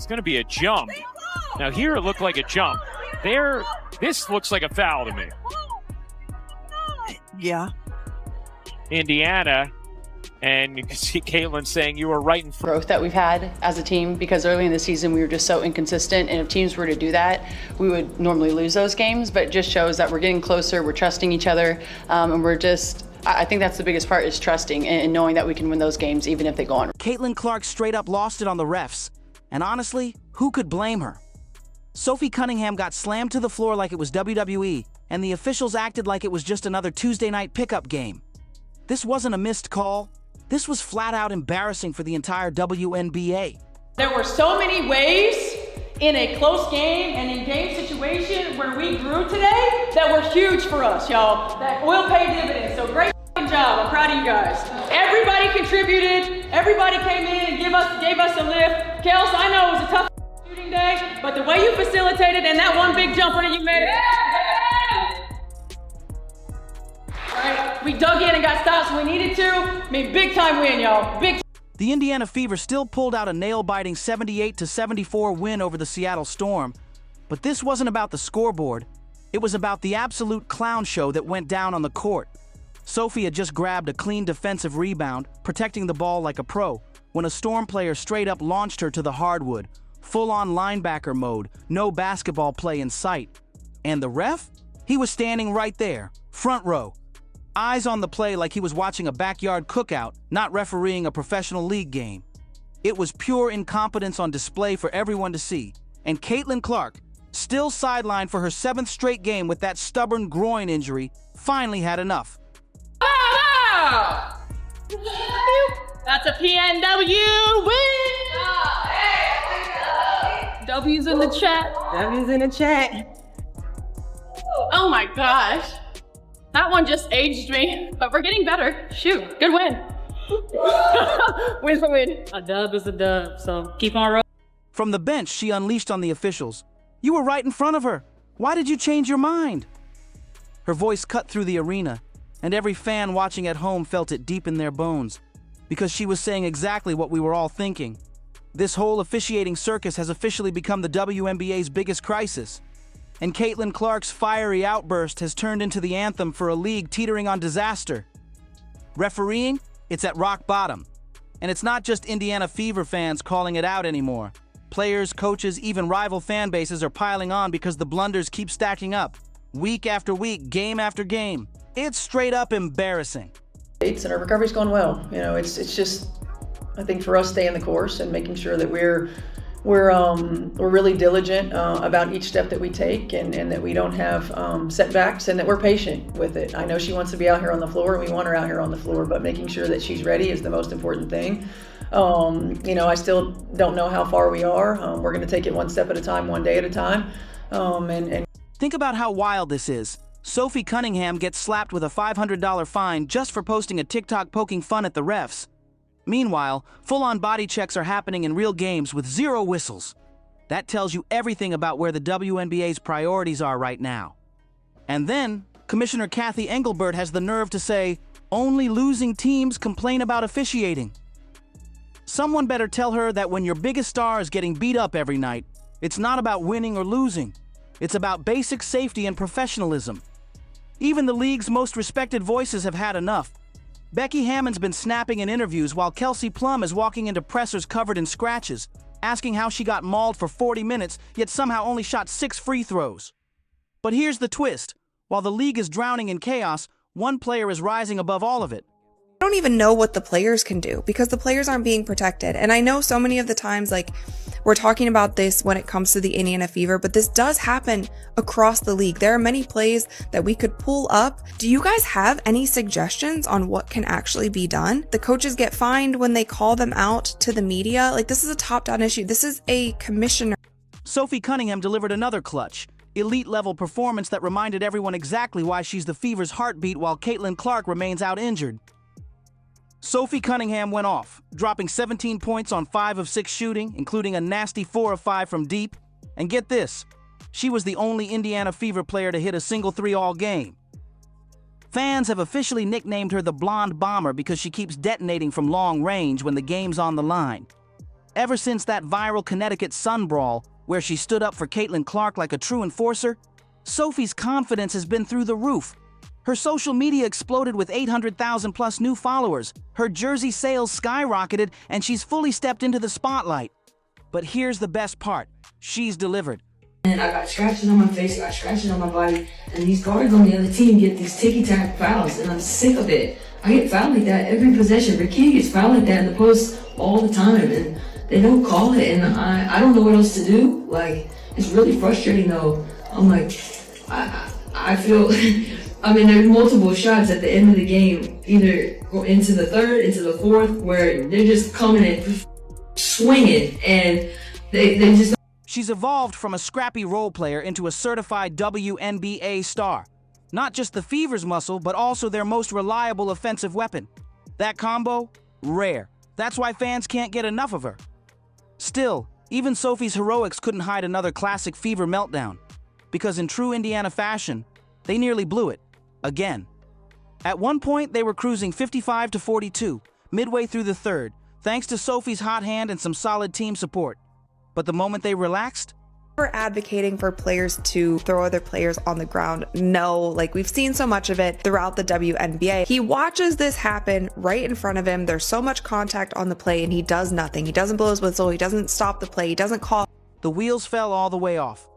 It's going to be a jump. Now here it looked like a jump. There, this looks like a foul to me. Yeah. Indiana, and you can see Caitlin saying you were right in front. Growth that we've had as a team, because early in the season we were just so inconsistent, and if teams were to do that, we would normally lose those games, but it just shows that we're getting closer, we're trusting each other, and we're just, I think that's the biggest part, is trusting and knowing that we can win those games even if they go on. Caitlin Clark straight up lost it on the refs, and honestly, who could blame her? Sophie Cunningham got slammed to the floor like it was WWE, and the officials acted like it was just another Tuesday night pickup game. This wasn't a missed call. This was flat out embarrassing for the entire WNBA. There were so many ways in a close game and in game situation where we grew today that were huge for us, y'all. That will pay dividends. So great job. I'm proud of you guys. Everybody contributed. Everybody came in and gave us a lift. Kels, I know it was a tough shooting day, but the way you facilitated and that one big jumper that you made, right? We dug in and got stops when we needed to. I mean, big time win, y'all. Big. The Indiana Fever still pulled out a nail-biting 78-74 win over the Seattle Storm, but this wasn't about the scoreboard. It was about the absolute clown show that went down on the court. Sophie had just grabbed a clean defensive rebound, protecting the ball like a pro, when a Storm player straight up launched her to the hardwood, full-on linebacker mode, no basketball play in sight. And the ref? He was standing right there, front row, eyes on the play like he was watching a backyard cookout, not refereeing a professional league game. It was pure incompetence on display for everyone to see, and Caitlin Clark, still sidelined for her 7th straight game with that stubborn groin injury, finally had enough. Oh! That's a PNW win! W's in the chat. W's in the chat. Oh my gosh. That one just aged me, but we're getting better. Shoot, good win. Win for win. A dub is a dub, so keep on rolling. From the bench, she unleashed on the officials. You were right in front of her. Why did you change your mind? Her voice cut through the arena, and every fan watching at home felt it deep in their bones, because she was saying exactly what we were all thinking. This whole officiating circus has officially become the WNBA's biggest crisis, and Caitlin Clark's fiery outburst has turned into the anthem for a league teetering on disaster. Refereeing? It's at rock bottom. And it's not just Indiana Fever fans calling it out anymore. Players, coaches, even rival fan bases are piling on because the blunders keep stacking up. Week after week, game after game. It's straight up embarrassing. And our recovery's going well. You know, it's just, I think for us staying the course and making sure that we're really diligent about each step that we take, and that we don't have setbacks, and that we're patient with it. I know she wants to be out here on the floor, and we want her out here on the floor, but making sure that she's ready is the most important thing. You know, I still don't know how far we are. We're going to take it one step at a time, one day at a time. Think about how wild this is. Sophie Cunningham gets slapped with a $500 fine just for posting a TikTok poking fun at the refs. Meanwhile, full-on body checks are happening in real games with 0 whistles. That tells you everything about where the WNBA's priorities are right now. And then, Commissioner Kathy Engelbert has the nerve to say, only losing teams complain about officiating. Someone better tell her that when your biggest star is getting beat up every night, it's not about winning or losing. It's about basic safety and professionalism. Even the league's most respected voices have had enough. Becky Hammon's been snapping in interviews while Kelsey Plum is walking into pressers covered in scratches, asking how she got mauled for 40 minutes, yet somehow only shot 6 free throws. But here's the twist. While the league is drowning in chaos, one player is rising above all of it. I don't even know what the players can do because the players aren't being protected. And I know so many of the times, like, we're talking about this when it comes to the Indiana Fever, but this does happen across the league. There are many plays that we could pull up. Do you guys have any suggestions on what can actually be done? The coaches get fined when they call them out to the media. Like, this is a top-down issue. This is a commissioner. Sophie Cunningham delivered another clutch, elite-level performance that reminded everyone exactly why she's the Fever's heartbeat while Caitlin Clark remains out injured. Sophie Cunningham went off, dropping 17 points on 5 of 6 shooting, including a nasty 4 of 5 from deep. And get this, she was the only Indiana Fever player to hit a single 3 all game. Fans have officially nicknamed her the Blonde Bomber because she keeps detonating from long range when the game's on the line. Ever since that viral Connecticut Sun brawl, where she stood up for Caitlin Clark like a true enforcer, Sophie's confidence has been through the roof. Her social media exploded with 800,000 plus new followers, her jersey sales skyrocketed, and she's fully stepped into the spotlight. But here's the best part. She's delivered. And I got scratches on my face, I got scratches on my body, and these guards on the other team get these ticky-tack fouls, and I'm sick of it. I get fouled like that every possession. Ricky gets fouled like that in the post all the time, and they don't call it, and I don't know what else to do. Like, it's really frustrating though. I'm like, I feel, I mean, there's multiple shots at the end of the game, either into the third, into the fourth, where they're just coming and swinging, and they just. She's evolved from a scrappy role player into a certified WNBA star. Not just the Fever's muscle, but also their most reliable offensive weapon. That combo? Rare. That's why fans can't get enough of her. Still, even Sophie's heroics couldn't hide another classic Fever meltdown. Because in true Indiana fashion, they nearly blew it. Again. At one point, they were cruising 55-42, midway through the third, thanks to Sophie's hot hand and some solid team support. But the moment they relaxed, We're advocating for players to throw other players on the ground. No, like we've seen so much of it throughout the WNBA. He watches this happen right in front of him. There's so much contact on the play and he does nothing. He doesn't blow his whistle. He doesn't stop the play. He doesn't call. the wheels fell all the way off.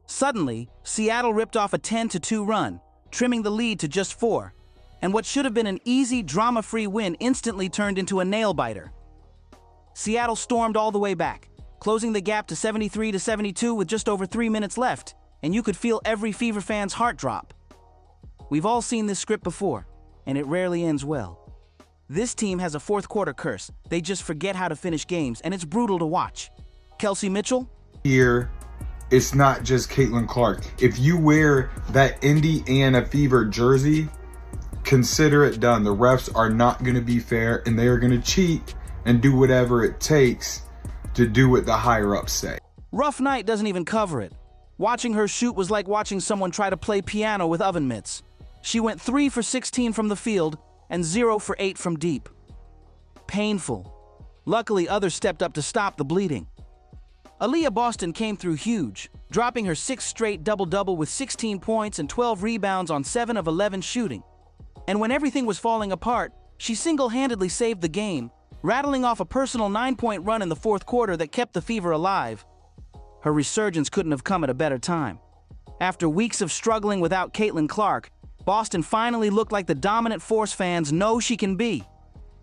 Suddenly, Seattle ripped off a 10-2 run, trimming the lead to just 4. And what should have been an easy, drama-free win instantly turned into a nail-biter. Seattle stormed all the way back, closing the gap to 73-72 with just over 3 minutes left, and you could feel every Fever fan's heart drop. We've all seen this script before, and it rarely ends well. This team has a fourth-quarter curse. They just forget how to finish games, and it's brutal to watch. Kelsey Mitchell? Here, it's not just Caitlin Clark. If you wear that Indiana Fever jersey, consider it done. The refs are not going to be fair, and they are going to cheat and do whatever it takes to do what the higher-ups say. Rough Night doesn't even cover it. Watching her shoot was like watching someone try to play piano with oven mitts. She went 3 for 16 from the field and 0 for 8 from deep. Painful. Luckily, others stepped up to stop the bleeding. Aaliyah Boston came through huge, dropping her 6th straight double-double with 16 points and 12 rebounds on 7 of 11 shooting. And when everything was falling apart, she single-handedly saved the game, rattling off a personal 9-point run in the fourth quarter that kept the Fever alive. Her resurgence couldn't have come at a better time. After weeks of struggling without Caitlin Clark, Boston finally looked like the dominant force fans know she can be.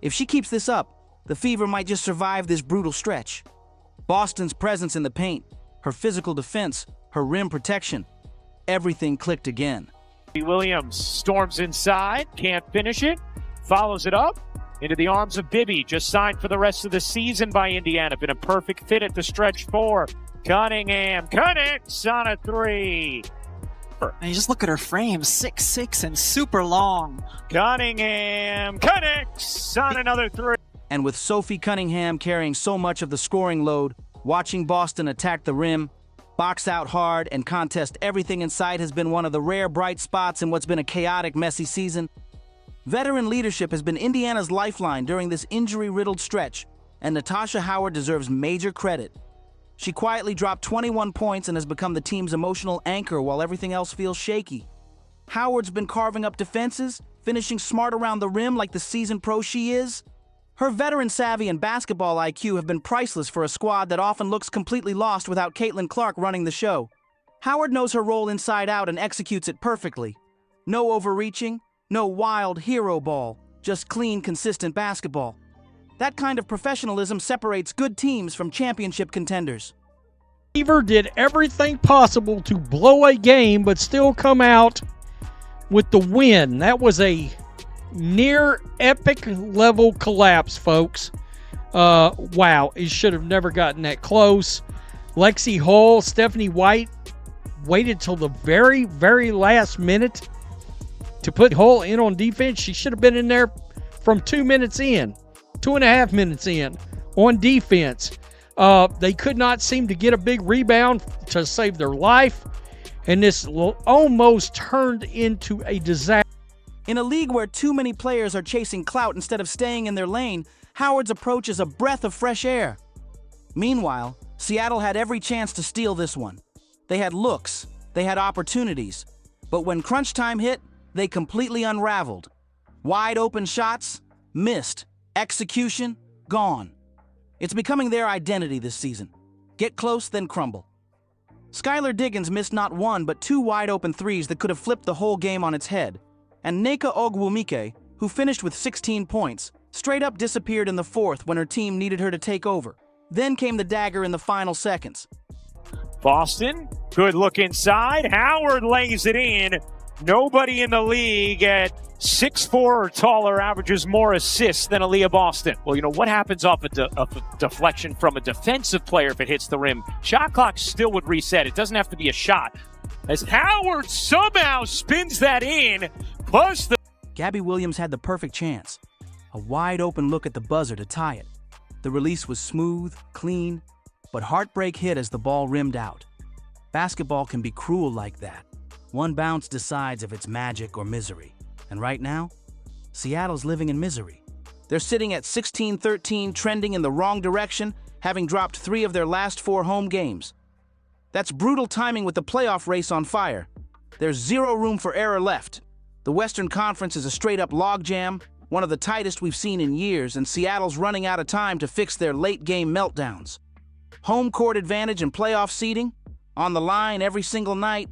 If she keeps this up, the Fever might just survive this brutal stretch. Boston's presence in the paint, her physical defense, her rim protection, everything clicked again. Williams storms inside, can't finish it, follows it up into the arms of Bibby, just signed for the rest of the season by Indiana. Been a perfect fit at the stretch 4. Cunningham connects on a 3. And you just look at her frame, 6'6" and super long. Cunningham connects on another 3. And with Sophie Cunningham carrying so much of the scoring load, watching Boston attack the rim, box out hard, and contest everything in sight has been one of the rare bright spots in what's been a chaotic, messy season. Veteran leadership has been Indiana's lifeline during this injury-riddled stretch, and Natasha Howard deserves major credit. She quietly dropped 21 points and has become the team's emotional anchor while everything else feels shaky. Howard's been carving up defenses, finishing smart around the rim like the seasoned pro she is. Her veteran savvy and basketball IQ have been priceless for a squad that often looks completely lost without Caitlin Clark running the show. Howard knows her role inside out and executes it perfectly. No overreaching, no wild hero ball, just clean, consistent basketball. That kind of professionalism separates good teams from championship contenders. Fever did everything possible to blow a game, but still come out with the win. That was a near epic level collapse, folks. Wow, it should have never gotten that close. Lexi Hull, Stephanie White waited till the very, very last minute to put Hull in on defense. She should have been in there from 2 minutes in. 2.5 minutes in on defense. They could not seem to get a big rebound to save their life, and this almost turned into a disaster. In a league where too many players are chasing clout instead of staying in their lane, Howard's approach is a breath of fresh air. Meanwhile, Seattle had every chance to steal this one. They had looks, they had opportunities, but when crunch time hit, they completely unraveled. Wide open shots, missed. Execution, gone. It's becoming their identity this season. Get close, then crumble. Skylar Diggins missed not one but two wide open threes that could have flipped the whole game on its head. And Nneka Ogwumike, who finished with 16 points, straight up disappeared in the fourth when her team needed her to take over. Then came the dagger in the final seconds. Boston, good look inside. Howard lays it in. Nobody in the league at 6'4" or taller averages more assists than Aaliyah Boston. Well, you know, what happens off a deflection from a defensive player if it hits the rim? Shot clock still would reset. It doesn't have to be a shot. As Howard somehow spins that in, plus the... Gabby Williams had the perfect chance. A wide open look at the buzzer to tie it. The release was smooth, clean, but heartbreak hit as the ball rimmed out. Basketball can be cruel like that. One bounce decides if it's magic or misery. And right now, Seattle's living in misery. They're sitting at 16-13, trending in the wrong direction, having dropped 3 of their last 4 home games. That's brutal timing with the playoff race on fire. There's zero room for error left. The Western Conference is a straight-up logjam, one of the tightest we've seen in years, and Seattle's running out of time to fix their late-game meltdowns. Home court advantage and playoff seeding, on the line every single night,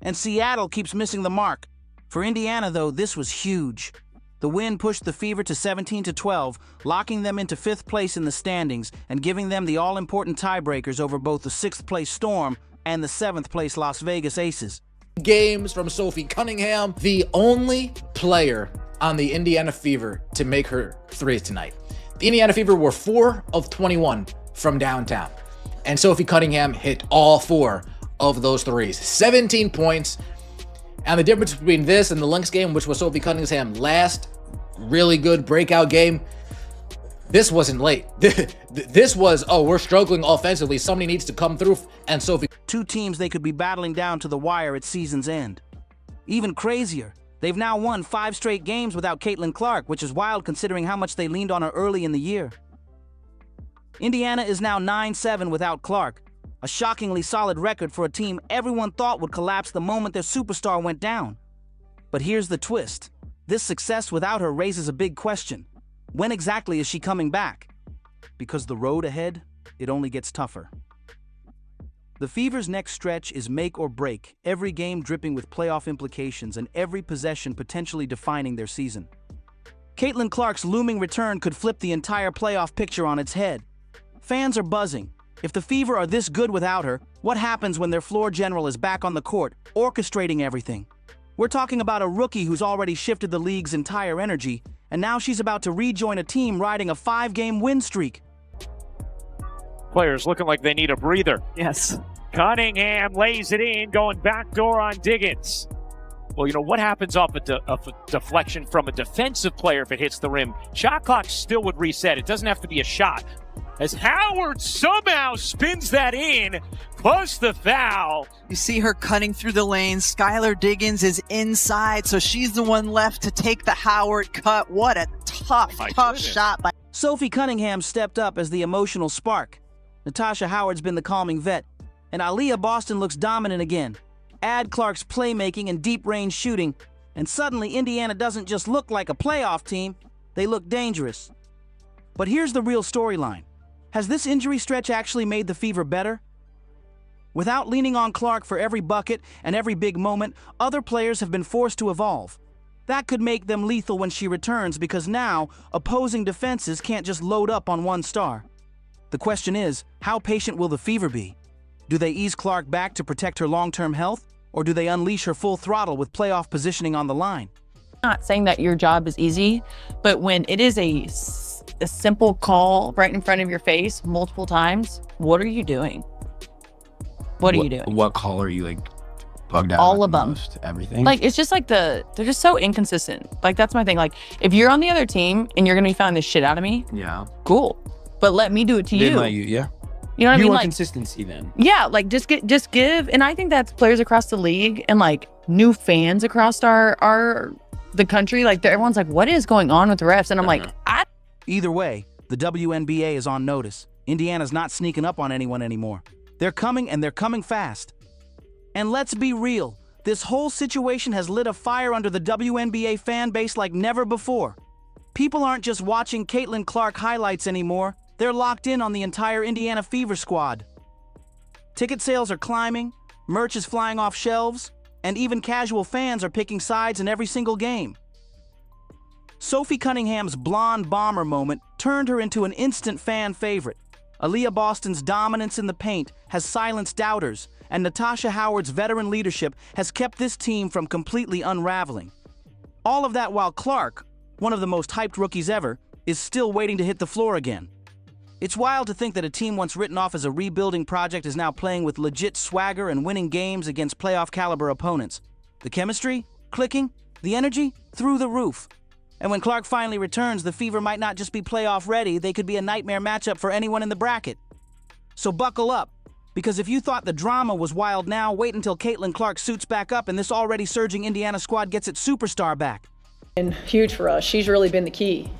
and Seattle keeps missing the mark. For Indiana, though, this was huge. The win pushed the Fever to 17-12, locking them into 5th place in the standings and giving them the all-important tiebreakers over both the 6th-place Storm and the 7th-place Las Vegas Aces. Games from Sophie Cunningham, the only player on the Indiana Fever to make her threes tonight. The Indiana Fever were 4 of 21 from downtown, and Sophie Cunningham hit all 4 of those threes. 17 points. And the difference between this and the Lynx game, which was Sophie Cunningham's last really good breakout game, this wasn't late. This was, oh, we're struggling offensively. Somebody needs to come through, and Sophie... 2 teams they could be battling down to the wire at season's end. Even crazier, they've now won 5 straight games without Caitlin Clark, which is wild considering how much they leaned on her early in the year. Indiana is now 9-7 without Clark, a shockingly solid record for a team everyone thought would collapse the moment their superstar went down. But here's the twist. This success without her raises a big question. When exactly is she coming back? Because the road ahead, it only gets tougher. The Fever's next stretch is make or break, every game dripping with playoff implications and every possession potentially defining their season. Caitlin Clark's looming return could flip the entire playoff picture on its head. Fans are buzzing. If the Fever are this good without her, what happens when their floor general is back on the court, orchestrating everything? We're talking about a rookie who's already shifted the league's entire energy, and now she's about to rejoin a team riding a 5-game win streak. Players looking like they need a breather. Yes. Cunningham lays it in, going backdoor on Diggins. Well, you know, what happens off a deflection from a defensive player if it hits the rim? Shot clock still would reset. It doesn't have to be a shot. As Howard somehow spins that in, plus the foul. You see her cutting through the lanes. Skylar Diggins is inside, so she's the one left to take the Howard cut. What a tough shot by... Sophie Cunningham stepped up as the emotional spark. Natasha Howard's been the calming vet, and Aaliyah Boston looks dominant again. Add Clark's playmaking and deep-range shooting, and suddenly Indiana doesn't just look like a playoff team, they look dangerous. But here's the real storyline. Has this injury stretch actually made the Fever better? Without leaning on Clark for every bucket and every big moment, other players have been forced to evolve. That could make them lethal when she returns because now opposing defenses can't just load up on one star. The question is, how patient will the Fever be? Do they ease Clark back to protect her long-term health, or do they unleash her full throttle with playoff positioning on the line? Not saying that your job is easy, but when it is a simple call right in front of your face multiple times, what are you doing? What are you doing? What call are you like bugged out? All of them. Most? Everything? Like, it's just like they're just so inconsistent. Like, that's my thing. Like, if you're on the other team and you're going to be fouling the shit out of me, yeah, cool. But let me do it to you. Let you, yeah. You know what I mean? You want like, consistency then. Yeah, like just give. And I think that's players across the league and like new fans across the country. Like everyone's like, what is going on with the refs? And I'm like, Either way, the WNBA is on notice. Indiana's not sneaking up on anyone anymore. They're coming, and they're coming fast. And let's be real, this whole situation has lit a fire under the WNBA fan base like never before. People aren't just watching Caitlin Clark highlights anymore, they're locked in on the entire Indiana Fever squad. Ticket sales are climbing, merch is flying off shelves, and even casual fans are picking sides in every single game. Sophie Cunningham's blonde bomber moment turned her into an instant fan favorite. Aaliyah Boston's dominance in the paint has silenced doubters, and Natasha Howard's veteran leadership has kept this team from completely unraveling. All of that while Clark, one of the most hyped rookies ever, is still waiting to hit the floor again. It's wild to think that a team once written off as a rebuilding project is now playing with legit swagger and winning games against playoff-caliber opponents. The chemistry, clicking, the energy, through the roof. And when Clark finally returns, the Fever might not just be playoff ready, they could be a nightmare matchup for anyone in the bracket. So buckle up, because if you thought the drama was wild now, wait until Caitlin Clark suits back up and this already surging Indiana squad gets its superstar back. And huge for us. She's really been the key.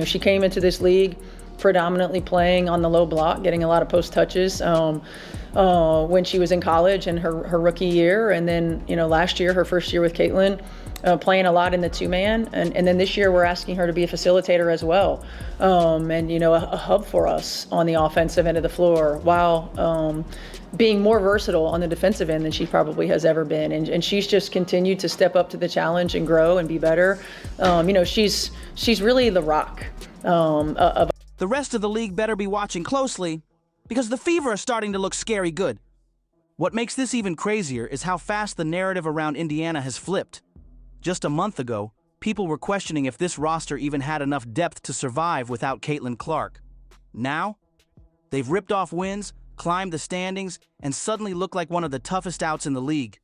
She came into this league predominantly playing on the low block, getting a lot of post touches when she was in college and her rookie year. And then, last year, her first year with Caitlin, playing a lot in the two-man. And then this year, we're asking her to be a facilitator as well. A hub for us on the offensive end of the floor while being more versatile on the defensive end than she probably has ever been. And she's just continued to step up to the challenge and grow and be better. She's really the rock of. The rest of the league better be watching closely, because the Fever are starting to look scary good. What makes this even crazier is how fast the narrative around Indiana has flipped. Just a month ago, people were questioning if this roster even had enough depth to survive without Caitlin Clark. Now, they've ripped off wins, climbed the standings, and suddenly look like one of the toughest outs in the league.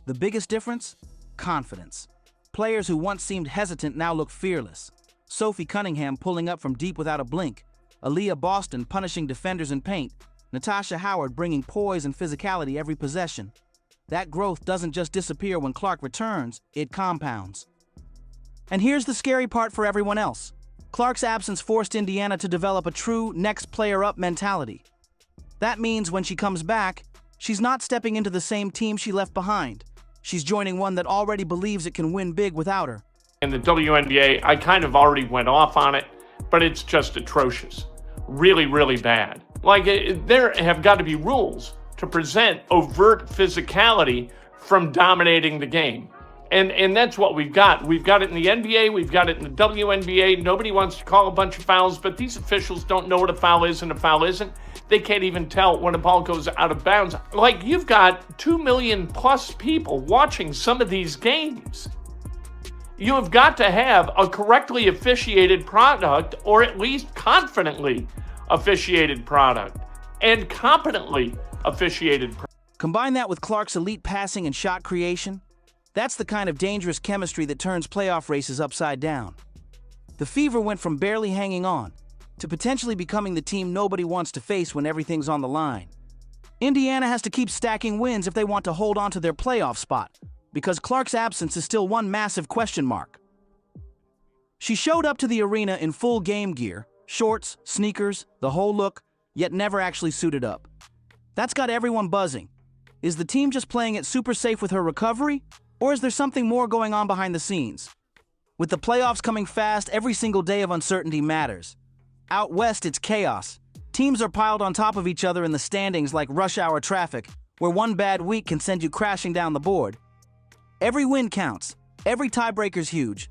The biggest difference? Confidence. Players who once seemed hesitant now look fearless. Sophie Cunningham pulling up from deep without a blink. Aaliyah Boston punishing defenders in paint. Natasha Howard bringing poise and physicality every possession. That growth doesn't just disappear when Clark returns, it compounds. And here's the scary part for everyone else. Clark's absence forced Indiana to develop a true next player up mentality. That means when she comes back, she's not stepping into the same team she left behind. She's joining one that already believes it can win big without her. In the WNBA, I kind of already went off on it, but it's just atrocious. Really, really bad. There have got to be rules to present overt physicality from dominating the game. And that's what we've got. We've got it in the NBA, we've got it in the WNBA. Nobody wants to call a bunch of fouls, but these officials don't know what a foul is and a foul isn't. They can't even tell when a ball goes out of bounds. You've got 2 million plus people watching some of these games. You have got to have a correctly officiated product, or at least confidently officiated product, and competently officiated product. Combine that with Clark's elite passing and shot creation. That's the kind of dangerous chemistry that turns playoff races upside down. The Fever went from barely hanging on to potentially becoming the team nobody wants to face when everything's on the line. Indiana has to keep stacking wins if they want to hold on to their playoff spot, because Clark's absence is still one massive question mark. She showed up to the arena in full game gear, shorts, sneakers, the whole look, yet never actually suited up. That's got everyone buzzing. Is the team just playing it super safe with her recovery, or is there something more going on behind the scenes? With the playoffs coming fast, every single day of uncertainty matters. Out west, it's chaos. Teams are piled on top of each other in the standings like rush hour traffic, where one bad week can send you crashing down the board. Every win counts. Every tiebreaker's huge.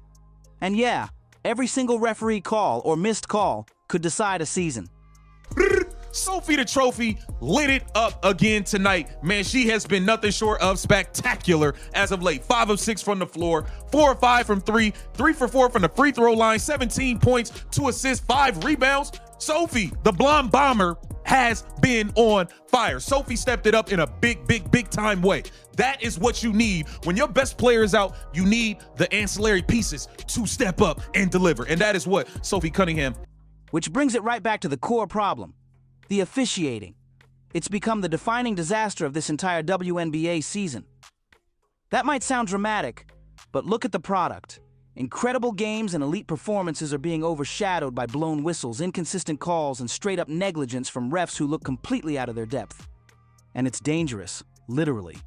And yeah, every single referee call or missed call could decide a season. Sophie the Trophy lit it up again tonight. Man, she has been nothing short of spectacular as of late. 5 of 6 from the floor, 4 of 5 from 3, 3 for 4 from the free throw line, 17 points, 2 assists, 5 rebounds. Sophie, the blonde bomber, has been on fire. Sophie stepped it up in a big time way. That is what you need. When your best player is out, you need the ancillary pieces to step up and deliver. And that is what Sophie Cunningham. Which brings it right back to the core problem. The officiating. It's become the defining disaster of this entire WNBA season. That might sound dramatic, but look at the product. Incredible games and elite performances are being overshadowed by blown whistles, inconsistent calls, and straight-up negligence from refs who look completely out of their depth. And it's dangerous, literally.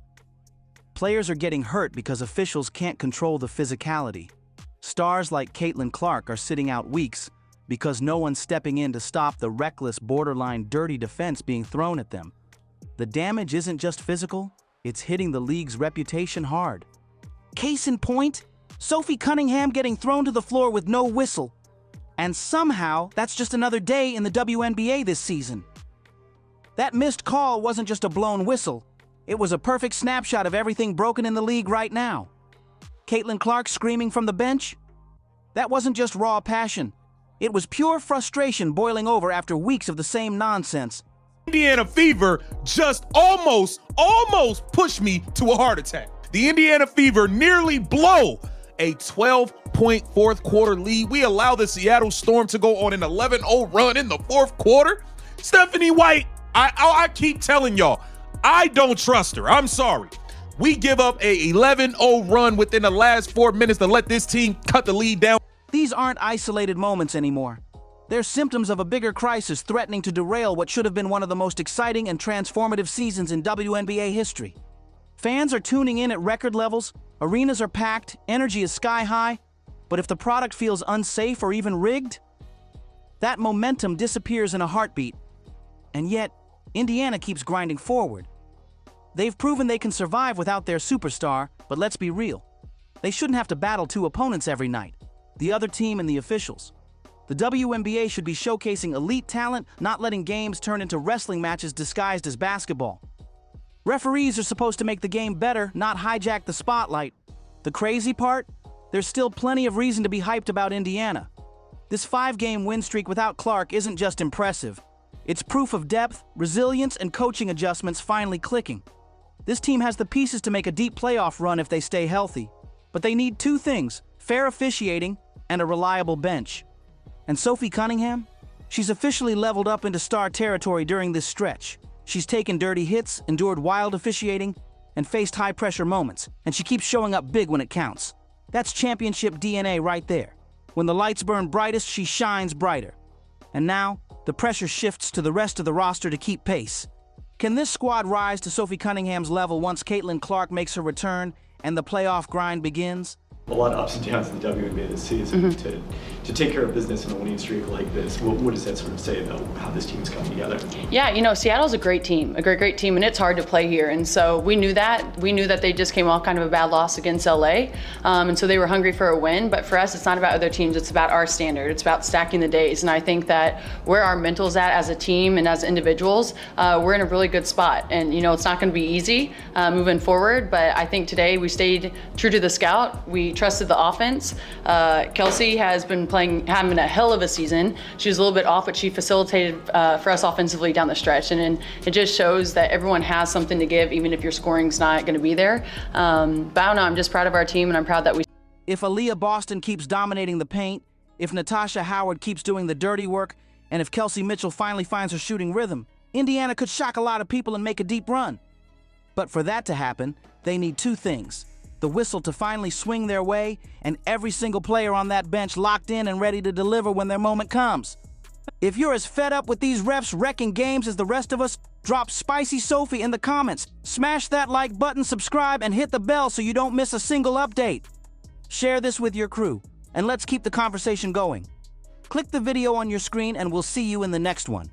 Players are getting hurt because officials can't control the physicality. Stars like Caitlin Clark are sitting out weeks because no one's stepping in to stop the reckless, borderline dirty defense being thrown at them. The damage isn't just physical, it's hitting the league's reputation hard. Case in point, Sophie Cunningham getting thrown to the floor with no whistle. And somehow, that's just another day in the WNBA this season. That missed call wasn't just a blown whistle. It was a perfect snapshot of everything broken in the league right now. Caitlin Clark screaming from the bench? That wasn't just raw passion. It was pure frustration boiling over after weeks of the same nonsense. Indiana Fever just almost pushed me to a heart attack. The Indiana Fever nearly blow a 12-point fourth quarter lead. We allow the Seattle Storm to go on an 11-0 run in the fourth quarter. Stephanie White, I keep telling y'all, I don't trust her. I'm sorry. We give up a 11-0 run within the last 4 minutes to let this team cut the lead down. These aren't isolated moments anymore. They're symptoms of a bigger crisis threatening to derail what should have been one of the most exciting and transformative seasons in WNBA history. Fans are tuning in at record levels, arenas are packed, energy is sky high, but if the product feels unsafe or even rigged, that momentum disappears in a heartbeat. And yet, Indiana keeps grinding forward. They've proven they can survive without their superstar, but let's be real. They shouldn't have to battle two opponents every night, the other team and the officials. The WNBA should be showcasing elite talent, not letting games turn into wrestling matches disguised as basketball. Referees are supposed to make the game better, not hijack the spotlight. The crazy part? There's still plenty of reason to be hyped about Indiana. This 5-game win streak without Clark isn't just impressive. It's proof of depth, resilience, and coaching adjustments finally clicking. This team has the pieces to make a deep playoff run if they stay healthy. But they need two things: fair officiating and a reliable bench. And Sophie Cunningham? She's officially leveled up into star territory during this stretch. She's taken dirty hits, endured wild officiating, and faced high-pressure moments, and she keeps showing up big when it counts. That's championship DNA right there. When the lights burn brightest, she shines brighter. And now, the pressure shifts to the rest of the roster to keep pace. Can this squad rise to Sophie Cunningham's level once Caitlin Clark makes her return and the playoff grind begins? A lot of ups and downs in the WNBA this season. To take care of business in a winning streak like this, what does that sort of say about how this team is coming together? Yeah, you know, Seattle's a great team, great team, and it's hard to play here. And so we knew that. We knew that they just came off kind of a bad loss against LA. And so they were hungry for a win. But for us, it's not about other teams. It's about our standard. It's about stacking the days. And I think that where our mental's at as a team and as individuals, we're in a really good spot. And, you know, it's not going to be easy moving forward. But I think today we stayed true to the scout. We trusted the offense. Kelsey has been having a hell of a season. She was a little bit off, but she facilitated for us offensively down the stretch. And it just shows that everyone has something to give, even if your scoring's not going to be there. But I don't know, I'm just proud of our team, and I'm proud that we. If Aaliyah Boston keeps dominating the paint, if Natasha Howard keeps doing the dirty work, and if Kelsey Mitchell finally finds her shooting rhythm, Indiana could shock a lot of people and make a deep run. But for that to happen, they need two things: the whistle to finally swing their way, and every single player on that bench locked in and ready to deliver when their moment comes. If you're as fed up with these refs wrecking games as the rest of us, drop Spicy Sophie in the comments. Smash that like button, subscribe, and hit the bell so you don't miss a single update. Share this with your crew, and let's keep the conversation going. Click the video on your screen and we'll see you in the next one.